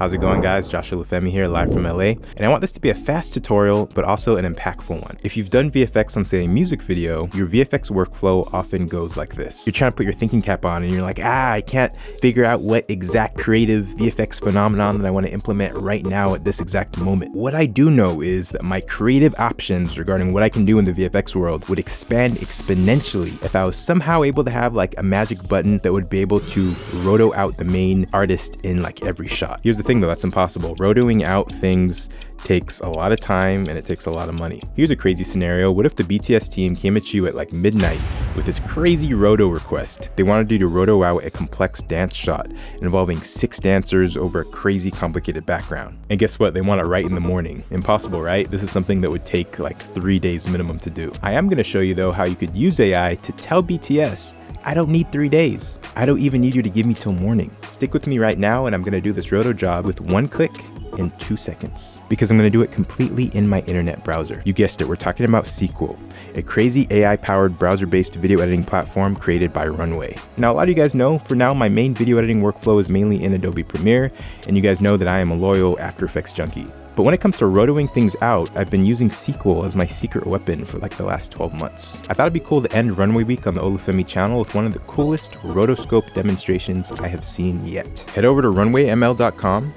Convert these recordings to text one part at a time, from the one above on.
How's it going, guys? Josh Olufemii here, live from LA, and I want this to be a fast tutorial, but also an impactful one. If you've done VFX on, say, a music video, your VFX workflow often goes like this. You're trying to put your thinking cap on and you're like, I can't figure out what exact creative VFX phenomenon that I want to implement right now at this exact moment. What I do know is that my creative options regarding what I can do in the VFX world would expand exponentially if I was somehow able to have like a magic button that would be able to roto out the main artist in like every shot. Here's the thing though, that's impossible. Rotoing out things takes a lot of time and it takes a lot of money. Here's a crazy scenario. What if the BTS team came at you at like midnight with this crazy roto request? They wanted you to roto out a complex dance shot involving 6 dancers over a crazy complicated background. And guess what? They want it right in the morning. Impossible, right? This is something that would take like 3 days minimum to do. I am going to show you though how you could use AI to tell BTS, I don't need 3 days. I don't even need you to give me till morning. Stick with me right now and I'm gonna do this roto job with 1 click in 2 seconds. Because I'm gonna do it completely in my internet browser. You guessed it, we're talking about Sequel, a crazy AI-powered browser-based video editing platform created by Runway. Now, a lot of you guys know, for now, my main video editing workflow is mainly in Adobe Premiere, and you guys know that I am a loyal After Effects junkie. But when it comes to rotoing things out, I've been using Sequel as my secret weapon for like the last 12 months. I thought it'd be cool to end Runway Week on the Olufemii channel with one of the coolest rotoscope demonstrations I have seen yet. Head over to runwayml.com,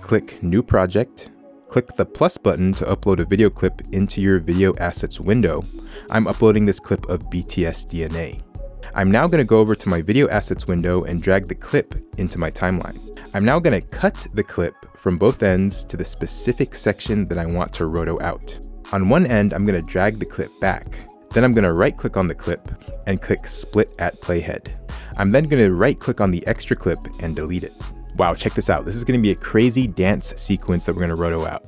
click New Project, click the plus button to upload a video clip into your video assets window. I'm uploading this clip of BTS DNA. I'm now going to go over to my video assets window and drag the clip into my timeline. I'm now going to cut the clip from both ends to the specific section that I want to roto out. On one end, I'm going to drag the clip back. Then I'm going to right click on the clip and click split at playhead. I'm then going to right click on the extra clip and delete it. Wow, check this out. This is going to be a crazy dance sequence that we're going to roto out.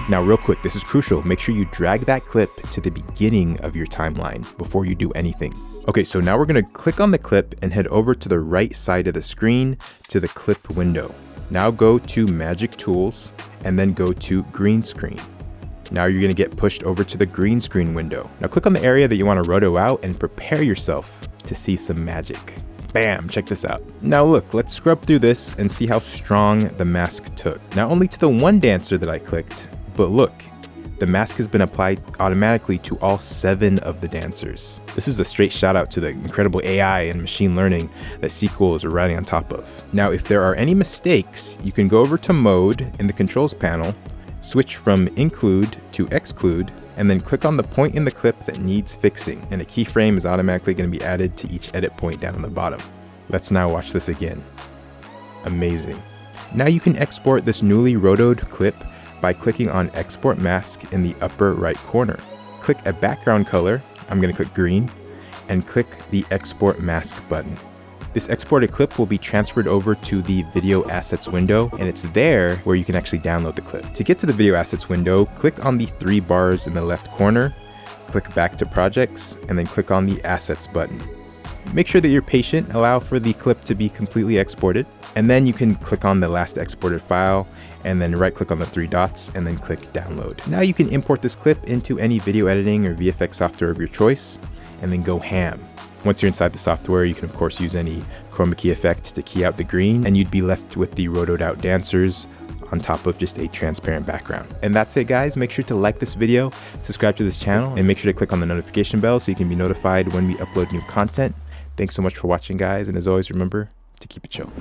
Now real quick, this is crucial. Make sure you drag that clip to the beginning of your timeline before you do anything. Okay, so now we're gonna click on the clip and head over to the right side of the screen to the clip window. Now go to Magic Tools and then go to Green Screen. Now you're gonna get pushed over to the green screen window. Now click on the area that you wanna roto out and prepare yourself to see some magic. Bam, check this out. Now look, let's scrub through this and see how strong the mask took. Not only to the one dancer that I clicked, but look, the mask has been applied automatically to all 7 of the dancers. This is a straight shout out to the incredible AI and machine learning that Sequel is riding on top of. Now, if there are any mistakes, you can go over to Mode in the controls panel, switch from Include to Exclude, and then click on the point in the clip that needs fixing, and a keyframe is automatically going to be added to each edit point down on the bottom. Let's now watch this again. Amazing. Now you can export this newly rotoed clip by clicking on Export Mask in the upper right corner. Click a background color, I'm going to click green, and click the Export Mask button. This exported clip will be transferred over to the Video Assets window, and it's there where you can actually download the clip. To get to the Video Assets window, click on the 3 bars in the left corner, click back to Projects, and then click on the Assets button. Make sure that you're patient, allow for the clip to be completely exported, and then you can click on the last exported file and then right click on the 3 dots and then click download. Now you can import this clip into any video editing or VFX software of your choice and then go ham. Once you're inside the software, you can of course use any chroma key effect to key out the green, and you'd be left with the rotoed out dancers on top of just a transparent background. And that's it, guys. Make sure to like this video, subscribe to this channel, and make sure to click on the notification bell so you can be notified when we upload new content. Thanks so much for watching, guys, and as always, remember to keep it chill.